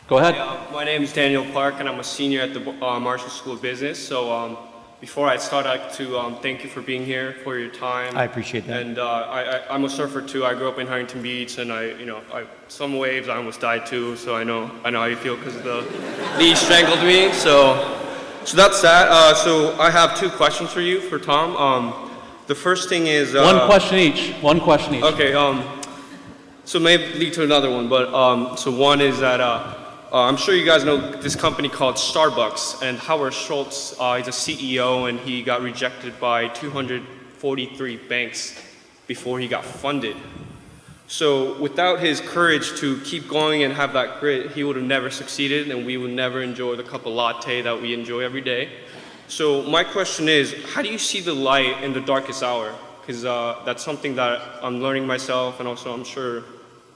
Go ahead. My name is Daniel Clark, and I'm a senior at the Marshall School of Business. So before I start, I'd like to thank you for being here, for your time. I appreciate that. And I'm a surfer too. I grew up in Huntington Beach, and some waves I almost died too. So I know how you feel because the knee strangled me. So that's that. So I have two questions for you, for Tom. The first thing is One question each. Okay. So maybe lead to another one, but so one is that I'm sure you guys know this company called Starbucks, and Howard Schultz, he's a CEO, and he got rejected by 243 banks before he got funded. So without his courage to keep going and have that grit, he would have never succeeded, and we would never enjoy the cup of latte that we enjoy every day. So my question is, how do you see the light in the darkest hour? Because that's something that I'm learning myself, and also I'm sure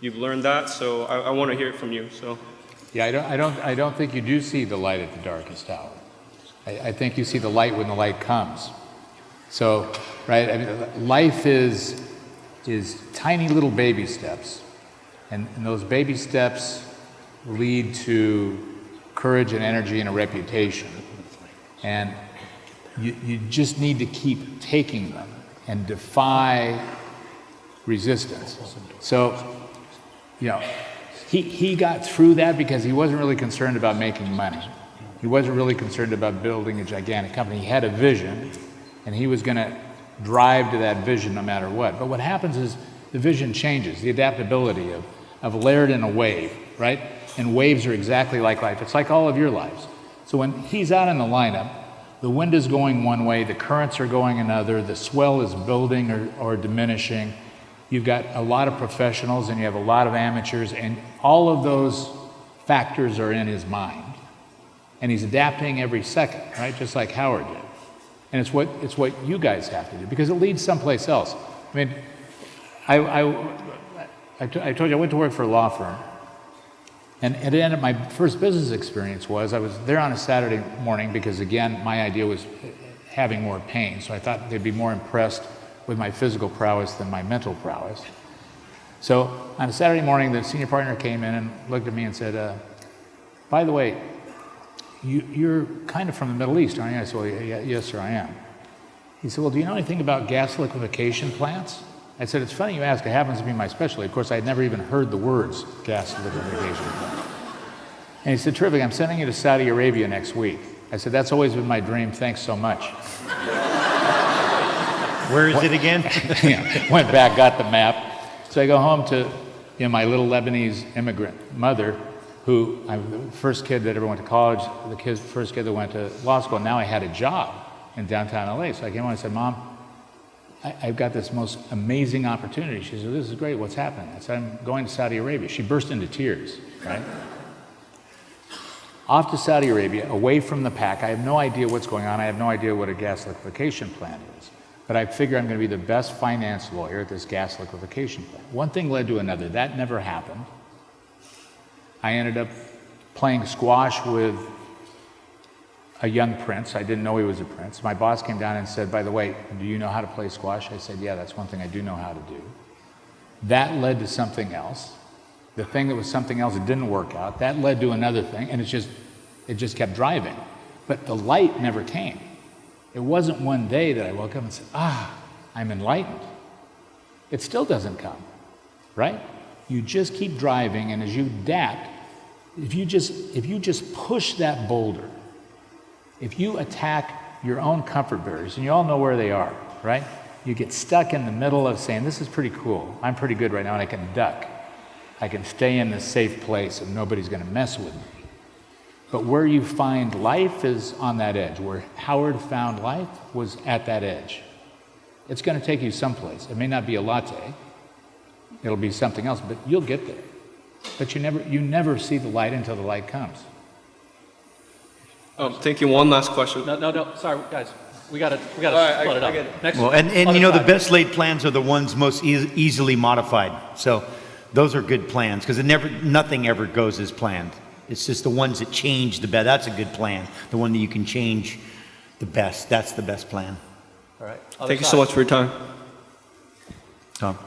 you've learned that. So I want to hear it from you. So. Yeah, I don't think you do see the light at the darkest hour. I think you see the light when the light comes. So, right, I mean, life is tiny little baby steps, and those baby steps lead to courage and energy and a reputation. And you just need to keep taking them and defy resistance. So, he got through that because he wasn't really concerned about making money. He wasn't really concerned about building a gigantic company. He had a vision, and he was going to drive to that vision no matter what. But what happens is the vision changes, the adaptability of Laird in a wave, right? And waves are exactly like life. It's like all of your lives. So when he's out in the lineup, the wind is going one way, the currents are going another, the swell is building or diminishing. You've got a lot of professionals and you have a lot of amateurs, and all of those factors are in his mind. And he's adapting every second, right? Just like Howard did. And it's what you guys have to do, because it leads someplace else. I mean, I told you I went to work for a law firm. And at the end of my first business experience I was there on a Saturday morning because, again, my idea was having more pain. So I thought they'd be more impressed with my physical prowess than my mental prowess. So on a Saturday morning, the senior partner came in and looked at me and said, by the way, you're kind of from the Middle East, aren't you? I said, well, yes, sir, I am. He said, well, do you know anything about gas liquefaction plants? I said, it's funny you ask. It happens to be my specialty. Of course, I had never even heard the words gas liquefaction plant. And he said, terrific, I'm sending you to Saudi Arabia next week. I said, that's always been my dream. Thanks so much. Where is it again? Went back, got the map. So I go home to my little Lebanese immigrant mother, who I'm the first kid that ever went to college, first kid that went to law school. Now I had a job in downtown LA. So I came home and I said, Mom, I've got this most amazing opportunity. She said, this is great, what's happening? I said, I'm going to Saudi Arabia. She burst into tears, right? Off to Saudi Arabia, away from the pack. I have no idea what's going on. I have no idea what a gas liquefaction plant is. But I figure I'm going to be the best finance lawyer at this gas liquefaction plant. One thing led to another. That never happened. I ended up playing squash with a young prince. I didn't know he was a prince. My boss came down and said, by the way, do you know how to play squash? I said, yeah, that's one thing I do know how to do. That led to something else. The thing that was something else, it didn't work out. That led to another thing, and it just kept driving. But the light never came. It wasn't one day that I woke up and said, I'm enlightened. It still doesn't come, right? You just keep driving, and as you adapt, if you just push that boulder, if you attack your own comfort barriers, and you all know where they are, right? You get stuck in the middle of saying, this is pretty cool. I'm pretty good right now, and I can duck. I can stay in this safe place, and nobody's going to mess with me. But where you find life is on that edge. Where Howard found life was at that edge. It's going to take you someplace. It may not be a latte. It'll be something else, but you'll get there. But you never see the light until the light comes. Thank you. One last question. No. Sorry, guys. We gotta split it up. Next. Well, and you know, the best laid plans are the ones most easily modified. So those are good plans, because nothing ever goes as planned. It's just the ones that change the best. That's a good plan. The one that you can change the best. That's the best plan. All right. Thank you so much for your time. Tom.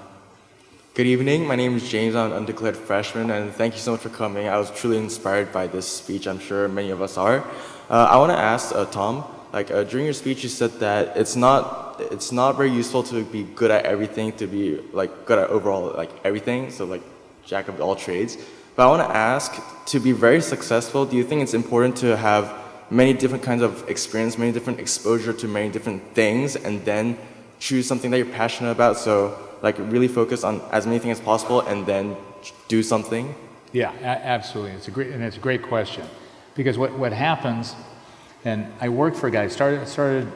Good evening. My name is James. I'm an undeclared freshman, and thank you so much for coming. I was truly inspired by this speech. I'm sure many of us are. I want to ask Tom. During your speech, you said that it's not very useful to be good at everything, to be good at overall everything. So jack of all trades. But I want to ask, to be very successful, do you think it's important to have many different kinds of experience, many different exposure to many different things, and then choose something that you're passionate about? So really focus on as many things as possible and then do something? Yeah, absolutely. It's a great question, because what happens, and I worked for a guy, started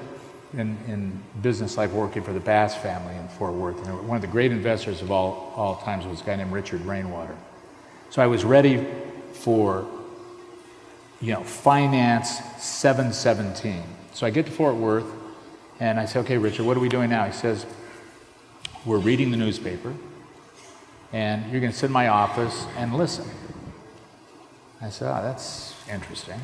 in business life working for the Bass family in Fort Worth, and one of the great investors of all times was a guy named Richard Rainwater. So I was ready for finance 717. So I get to Fort Worth and I say, okay, Richard, what are we doing now? He says, we're reading the newspaper and you're going to sit in my office and listen. I said, oh, that's interesting.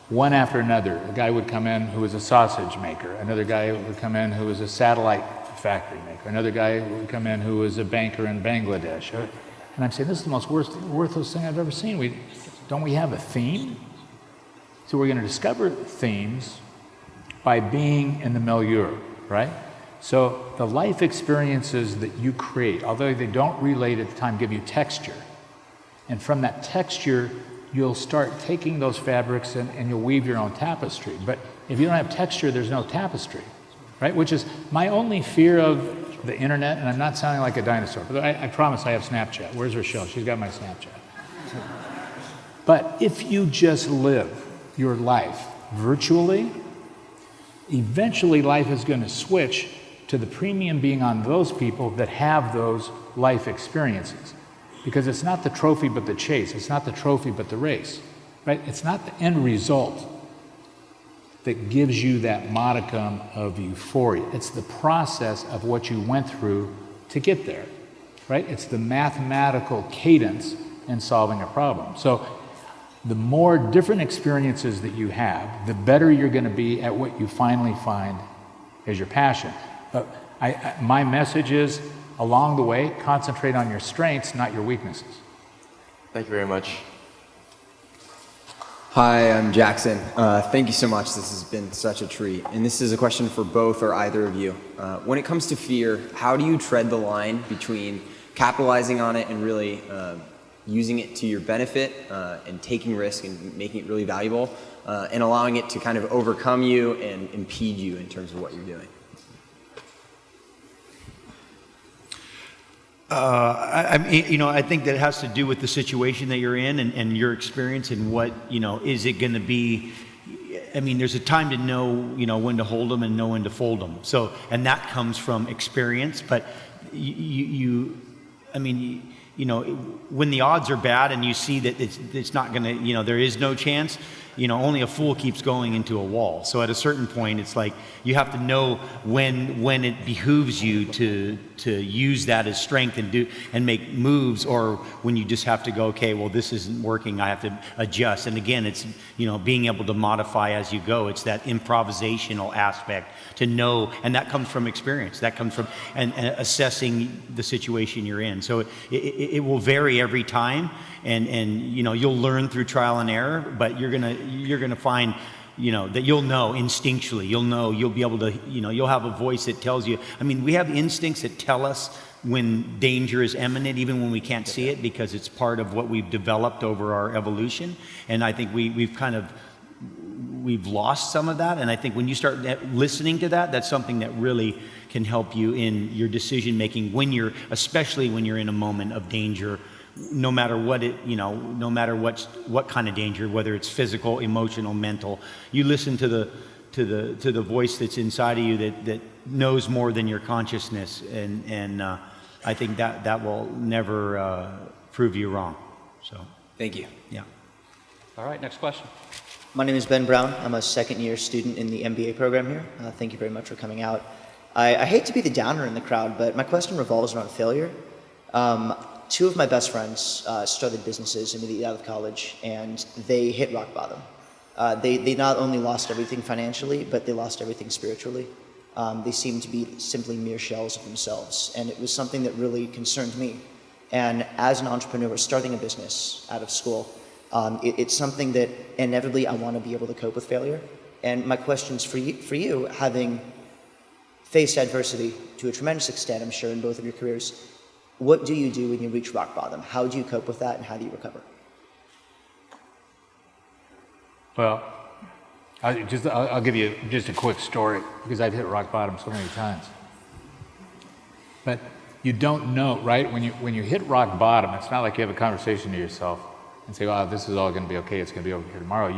One after another, a guy would come in who was a sausage maker. Another guy would come in who was a satellite factory maker. Another guy would come in who was a banker in Bangladesh. And I'm saying, this is the most worthless thing I've ever seen. Don't we have a theme? So we're going to discover themes by being in the milieu, right? So the life experiences that you create, although they don't relate at the time, give you texture. And from that texture, you'll start taking those fabrics and you'll weave your own tapestry. But if you don't have texture, there's no tapestry, right? Which is my only fear of the internet, and I'm not sounding like a dinosaur, but I promise I have Snapchat. Where's Rochelle? She's got my Snapchat. But if you just live your life virtually, eventually life is going to switch to the premium being on those people that have those life experiences. Because it's not the trophy but the chase. It's not the trophy but the race, right? It's not the end result that gives you that modicum of euphoria. It's the process of what you went through to get there, right? It's the mathematical cadence in solving a problem. So the more different experiences that you have, the better you're going to be at what you finally find is your passion. But my message is, along the way, concentrate on your strengths, not your weaknesses. Thank you very much. Hi, I'm Jackson. Thank you so much. This has been such a treat. And this is a question for both or either of you. When it comes to fear, how do you tread the line between capitalizing on it and really using it to your benefit and taking risk and making it really valuable and allowing it to kind of overcome you and impede you in terms of what you're doing? I think that it has to do with the situation that you're in and your experience and what, is it going to be? I mean, there's a time to know, when to hold them and know when to fold them. So, and that comes from experience. But when the odds are bad and you see that it's not going to, there is no chance, only a fool keeps going into a wall. So at a certain point, it's like you have to know when it behooves you to use that as strength and make moves, or when you just have to go, okay, well, this isn't working, I have to adjust. And again, it's being able to modify as you go. It's that improvisational aspect to know, and that comes from experience. That comes from and assessing the situation you're in. So it will vary every time, and you'll learn through trial and error, but you're gonna find that you'll know instinctually. You'll be able to, you'll have a voice that tells you. I mean, we have instincts that tell us when danger is imminent, even when we can't see it, because it's part of what we've developed over our evolution. And I think we've lost some of that. And I think when you start listening to that, that's something that really can help you in your decision making especially when you're in a moment of danger. No matter what no matter what kind of danger, whether it's physical, emotional, mental, you listen to the voice that's inside of you that knows more than your consciousness, and I think that will never prove you wrong. So thank you. Yeah. All right, next question. My name is Ben Brown. I'm a second-year student in the MBA program here. Thank you very much for coming out. I hate to be the downer in the crowd, but my question revolves around failure. Two of my best friends started businesses immediately out of college, and they hit rock bottom. They not only lost everything financially, but they lost everything spiritually. They seem to be simply mere shells of themselves. And it was something that really concerned me. And as an entrepreneur starting a business out of school, it's something that inevitably I want to be able to cope with failure. And my question's for you, having faced adversity to a tremendous extent, I'm sure, in both of your careers, what do you do when you reach rock bottom? How do you cope with that, and how do you recover? Well, I'll give you just a quick story, because I've hit rock bottom so many times. But you don't know, right? When you hit rock bottom, it's not like you have a conversation to yourself and say, "Wow, this is all going to be okay. It's going to be over here tomorrow."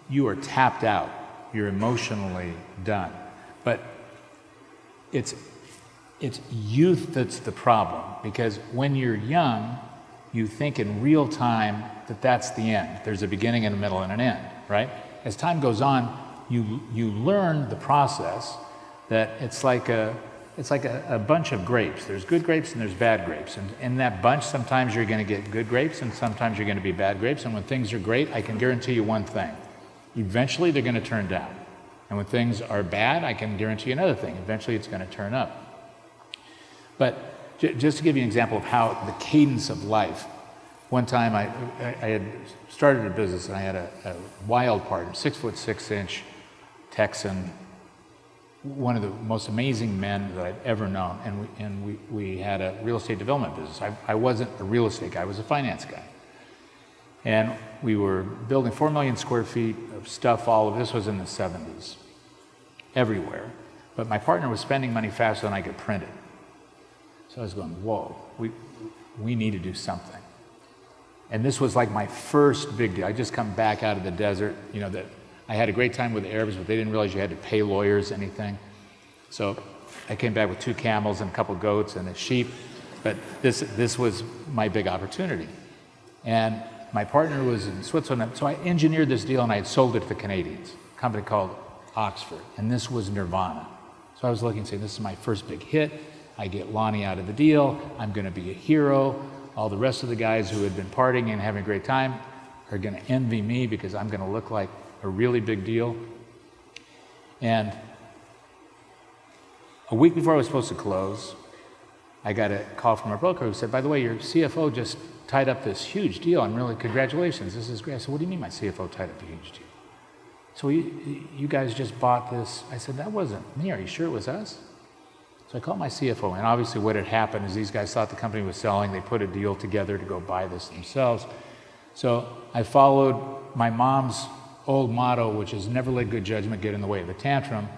You are tapped out. You're emotionally done. But it's youth that's the problem, because when you're young, you think in real time that that's the end. There's a beginning and a middle and an end, right? As time goes on, you learn the process that it's like a bunch of grapes. There's good grapes and there's bad grapes. And in that bunch, sometimes you're going to get good grapes and sometimes you're going to be bad grapes. And when things are great, I can guarantee you one thing. Eventually, they're going to turn down. And when things are bad, I can guarantee you another thing. Eventually, it's going to turn up. But just to give you an example of how the cadence of life, one time I had started a business and I had a wild partner, 6'6" Texan, one of the most amazing men that I've ever known. And we had a real estate development business. I wasn't a real estate guy, I was a finance guy. And we were building 4 million square feet of stuff, all of this was in the 70s, everywhere. But my partner was spending money faster than I could print it. So I was going, whoa, we need to do something. And this was like my first big deal. I just come back out of the desert, that I had a great time with the Arabs, but they didn't realize you had to pay lawyers, anything. So I came back with 2 camels and a couple goats and a sheep, but this was my big opportunity. And my partner was in Switzerland, so I engineered this deal and I had sold it to the Canadians, a company called Oxford, and this was nirvana. So I was looking and saying, this is my first big hit. I get Lonnie out of the deal. I'm going to be a hero. All the rest of the guys who had been partying and having a great time are going to envy me because I'm going to look like a really big deal. And a week before I was supposed to close, I got a call from our broker who said, by the way, your CFO just tied up this huge deal, and really, congratulations, this is great. I said, what do you mean my CFO tied up a huge deal? So you guys just bought this. I said, that wasn't me. Are you sure it was us? So I called my CFO, and obviously what had happened is these guys thought the company was selling. They put a deal together to go buy this themselves. So I followed my mom's old motto, which is never let good judgment get in the way of a tantrum.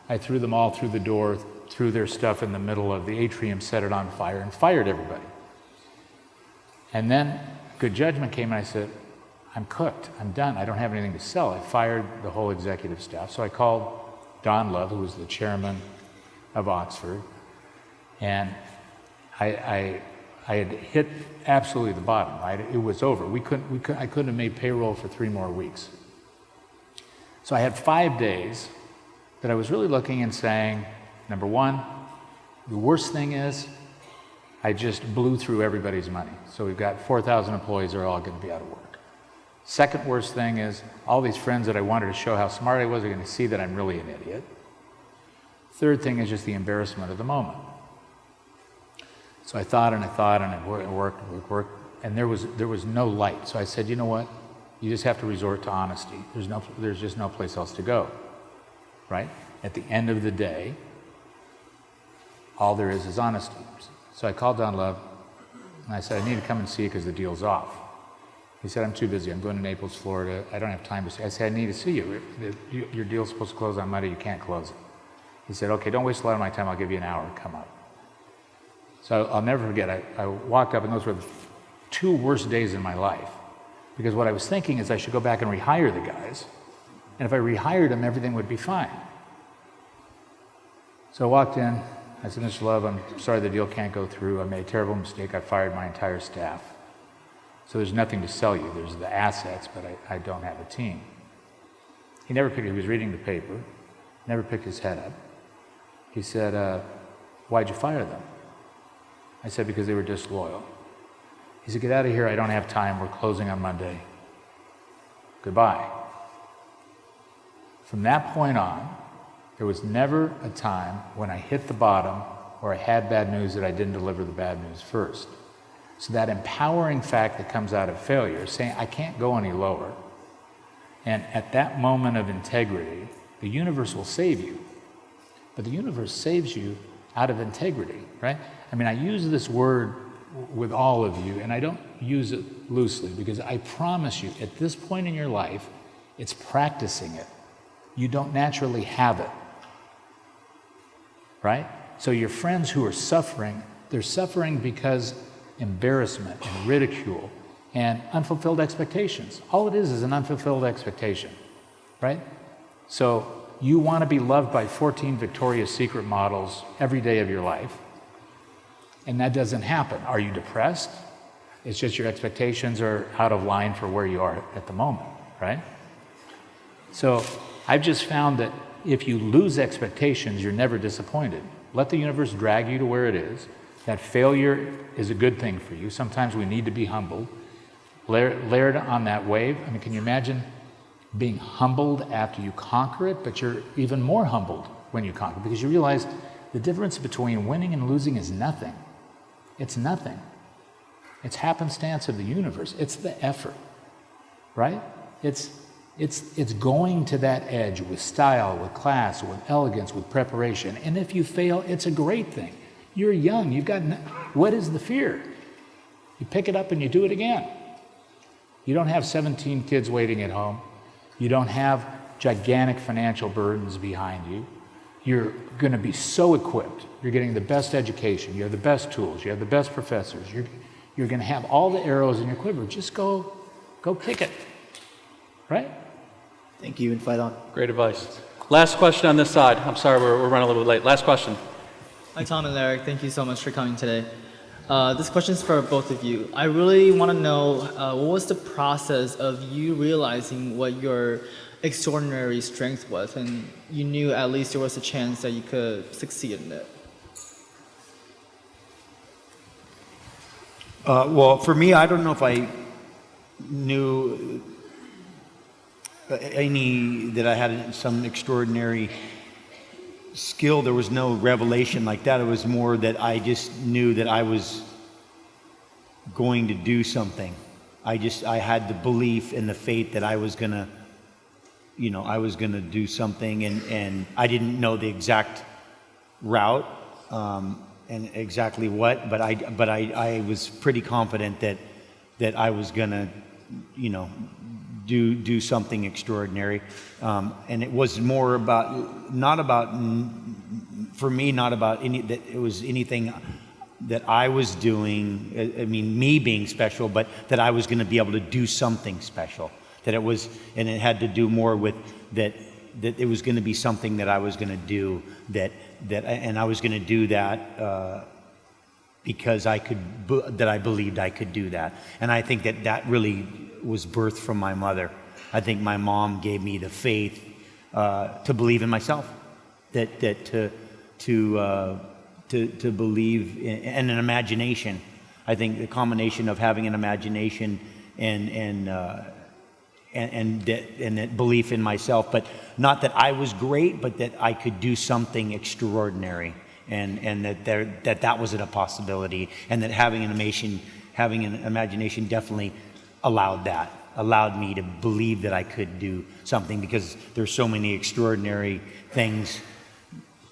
I threw them all through the door, threw their stuff in the middle of the atrium, set it on fire, and fired everybody. And then good judgment came, and I said, I'm cooked. I'm done. I don't have anything to sell. I fired the whole executive staff. So I called Don Love, who was the chairman of Oxford, and I had hit absolutely the bottom. Right? It was over. I couldn't have made payroll for 3 more weeks. So I had 5 days that I was really looking and saying, number one, the worst thing is I just blew through everybody's money. So we've got 4,000 employees that are all going to be out of work. Second worst thing is all these friends that I wanted to show how smart I was are going to see that I'm really an idiot. Third thing is just the embarrassment of the moment. So I thought and I worked, and there was no light. So I said, you know what? You just have to resort to honesty. There's just no place else to go, right? At the end of the day, all there is honesty. So I called Don Love, and I said, I need to come and see you because the deal's off. He said, I'm too busy. I'm going to Naples, Florida. I don't have time to see you. I said, I need to see you. Your deal's supposed to close on Monday. You can't close it. He said, okay, don't waste a lot of my time. I'll give you an hour. Come up. So I'll never forget. I walked up, and those were the 2 worst days in my life. Because what I was thinking is I should go back and rehire the guys. And if I rehired them, everything would be fine. So I walked in. I said, Mr. Love, I'm sorry the deal can't go through. I made a terrible mistake. I fired my entire staff. So there's nothing to sell you. There's the assets, but I don't have a team. He was reading the paper, never picked his head up. He said, why'd you fire them? I said, because they were disloyal. He said, get out of here. I don't have time. We're closing on Monday. Goodbye. From that point on, There was never a time when I hit the bottom or I had bad news that I didn't deliver the bad news first. So that empowering fact that comes out of failure, saying I can't go any lower, and at that moment of integrity, the universe will save you. But the universe saves you out of integrity, right? I mean, I use this word with all of you, and I don't use it loosely because I promise you, at this point in your life, it's practicing it. You don't naturally have it, right? So your friends who are suffering, they're suffering because embarrassment and ridicule and unfulfilled expectations. All it is an unfulfilled expectation, right? So you want to be loved by 14 Victoria's Secret models every day of your life, and that doesn't happen. Are you depressed? It's just your expectations are out of line for where you are at the moment, right? So I've just found that if you lose expectations, you're never disappointed. Let the universe drag you to where it is. That failure is a good thing for you. Sometimes we need to be humbled. Laird on that wave, I mean, can you imagine being humbled after you conquer it, but you're even more humbled when you conquer, because you realize the difference between winning and losing is nothing. It's nothing. It's happenstance of the universe. It's the effort, right? It's going to that edge with style, with class, with elegance, with preparation. And if you fail, it's a great thing. You're young. You've got what is the fear? You pick it up and you do it again. You don't have 17 kids waiting at home. You don't have gigantic financial burdens behind you. You're going to be so equipped. You're getting the best education. You have the best tools. You have the best professors. You're going to have all the arrows in your quiver. Just go kick it, right? Thank you, and fight on. Great advice. Last question on this side. I'm sorry, we're running a little bit late. Last question. Hi, Tom and Larry. Thank you so much for coming today. This question is for both of you. I really want to know what was the process of you realizing what your extraordinary strength was, and you knew at least there was a chance that you could succeed in it? Well, for me, I don't know if I knew that I had some extraordinary skill. There was no revelation like that. It was more that I just knew that I was going to do something. I had the belief and the faith that I was gonna, I was gonna do something, and I didn't know the exact route and exactly what, but I was pretty confident that I was gonna, do something extraordinary, and it was more about not about any that it was anything that I was doing. I mean, me being special, but that I was going to be able to do something special. That it was, and it had to do more with that it was going to be something that I was going to do and I was going to do that because I believed I could do that, and I think that really was birthed from my mother. I think my mom gave me the faith to believe in myself, to believe in, and an imagination. I think the combination of having an imagination and that belief in myself, but not that I was great, but that I could do something extraordinary, and that wasn't a possibility, and that having an imagination definitely allowed me to believe that I could do something, because there's so many extraordinary things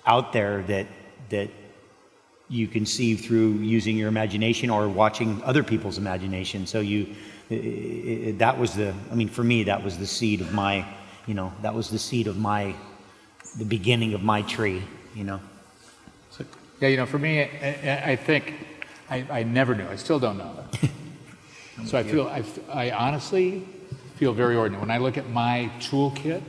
out there that you can see through using your imagination or watching other people's imagination. So for me, that was the seed of my, the beginning of my tree, So, yeah, for me, I think I never knew. I still don't know. So I honestly feel very ordinary. When I look at my toolkit,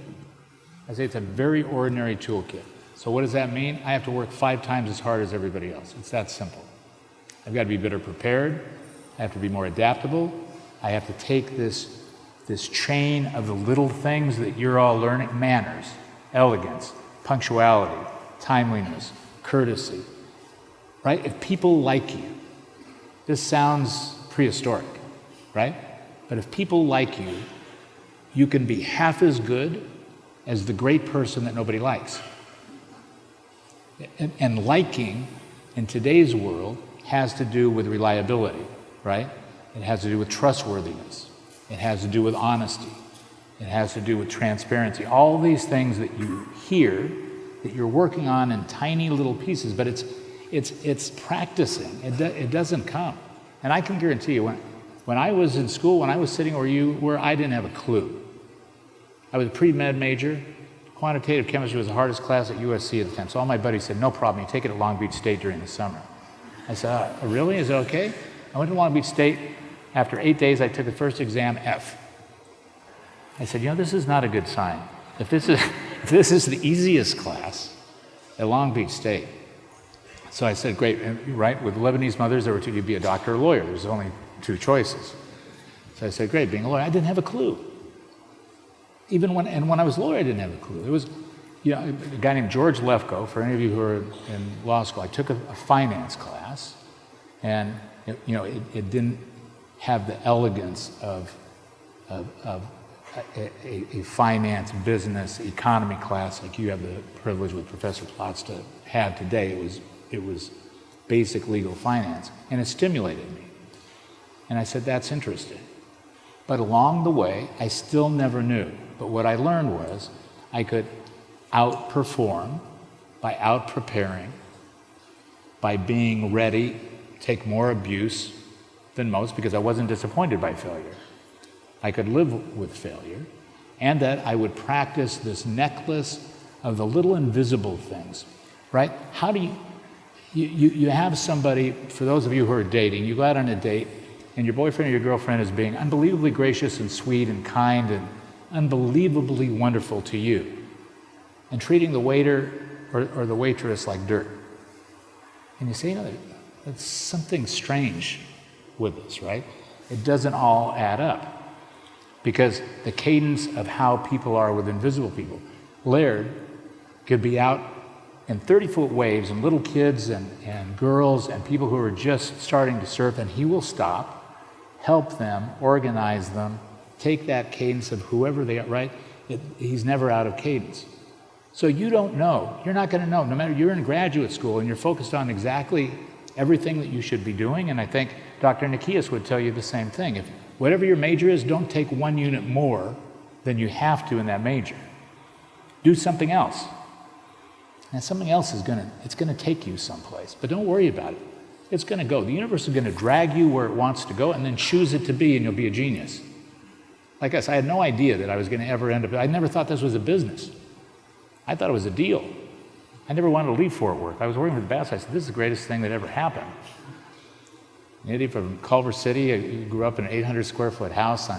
I say it's a very ordinary toolkit. So what does that mean? I have to work 5 times as hard as everybody else. It's that simple. I've got to be better prepared. I have to be more adaptable. I have to take this chain of the little things that you're all learning: manners, elegance, punctuality, timeliness, courtesy, right? If people like you, this sounds prehistoric, right? But if people like you, you can be half as good as the great person that nobody likes. And liking in today's world has to do with reliability, right? It has to do with trustworthiness. It has to do with honesty. It has to do with transparency. All these things that you hear, that you're working on in tiny little pieces, but it's practicing. It doesn't come. And I can guarantee you, when I was in school, when I was sitting where you were, I didn't have a clue. I was a pre-med major. Quantitative chemistry was the hardest class at USC at the time. So all my buddies said, no problem, you take it at Long Beach State during the summer. I said, really? Is it okay? I went to Long Beach State. After 8 days, I took the first exam, F. I said, this is not a good sign. If this is the easiest class at Long Beach State. So I said, great, right? With Lebanese mothers, there were two, you'd be a doctor or a lawyer. There's only two choices. So I said, great, being a lawyer, I didn't have a clue. When I was a lawyer, I didn't have a clue. There was, a guy named George Lefko. For any of you who are in law school, I took a finance class, and it didn't have the elegance of a finance, business, economy class like you have the privilege with Professor Plotz to have today. It was basic legal finance, and it stimulated me. And I said, that's interesting. But along the way, I still never knew. But what I learned was I could outperform by out-preparing, by being ready, take more abuse than most because I wasn't disappointed by failure. I could live with failure, and that I would practice this necklace of the little invisible things, right? How do you have somebody, for those of you who are dating, you go out on a date, and your boyfriend or your girlfriend is being unbelievably gracious and sweet and kind and unbelievably wonderful to you, and treating the waiter or the waitress like dirt. And you say, that's something strange with this, right? It doesn't all add up. Because the cadence of how people are with invisible people. Laird could be out in 30-foot waves and little kids and girls and people who are just starting to surf, and he will stop, help them, organize them, take that cadence of whoever they are, right? He's never out of cadence. So you don't know. You're not going to know. No matter, you're in graduate school and you're focused on exactly everything that you should be doing, and I think Dr. Nikias would tell you the same thing. If whatever your major is, don't take 1 unit more than you have to in that major. Do something else. And something else is it's gonna take you someplace, but don't worry about it. It's gonna go. The universe is gonna drag you where it wants to go and then choose it to be, and you'll be a genius. Like I said, I had no idea that I was gonna ever end up, I never thought this was a business. I thought it was a deal. I never wanted to leave Fort Worth. I was working with the Bass. I said, this is the greatest thing that ever happened. Eddie from Culver City, he grew up in an 800 square foot house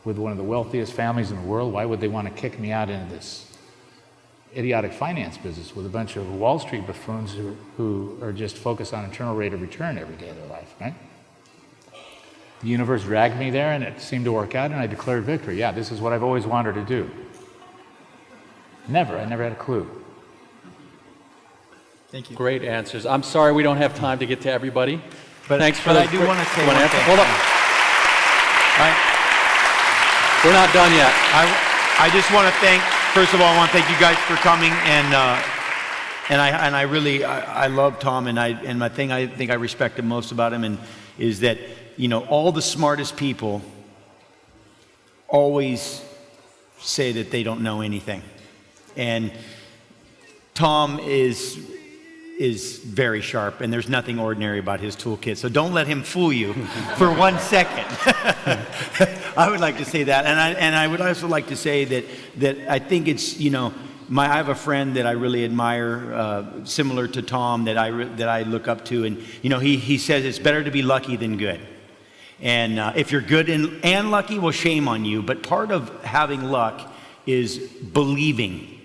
with one of the wealthiest families in the world. Why would they want to kick me out into this idiotic finance business with a bunch of Wall Street buffoons who are just focused on internal rate of return every day of their life, right? The universe dragged me there, and it seemed to work out, and I declared victory. Yeah, this is what I've always wanted to do. I never had a clue. Thank you. Great answers. I'm sorry we don't have time to get to everybody. But, thanks for but those. I do want to say one answer. thing. Hold on. We're not done yet. I just want to thank, first of all, I want to thank you guys for coming, and I really love Tom, and my thing I think I respect the most about him is that all the smartest people always say that they don't know anything, and Tom is very sharp, and there's nothing ordinary about his toolkit. So don't let him fool you for 1 second. I would like to say that, and I would also like to say that I think it's I have a friend that I really admire, similar to Tom, that I look up to, and he says it's better to be lucky than good. And if you're good and lucky, well, shame on you. But part of having luck is believing.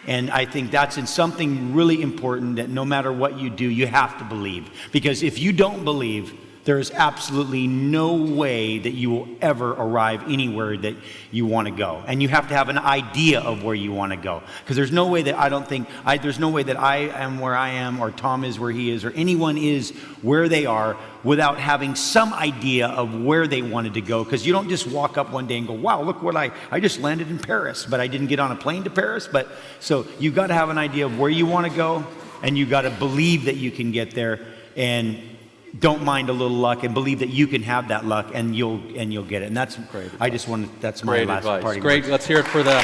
And I think that's something really important, that no matter what you do, you have to believe. Because if you don't believe, there is absolutely no way that you will ever arrive anywhere that you want to go. And you have to have an idea of where you want to go. Because there's no way that there's no way that I am where I am, or Tom is where he is, or anyone is where they are without having some idea of where they wanted to go. Because you don't just walk up one day and go, wow, look what I just landed in Paris, but I didn't get on a plane to Paris. So you've got to have an idea of where you want to go, and you got to believe that you can get there, and don't mind a little luck, and believe that you can have that luck, and you'll get it. And that's great. I just want that's my Great last advice. parting Great. words. Let's hear it for the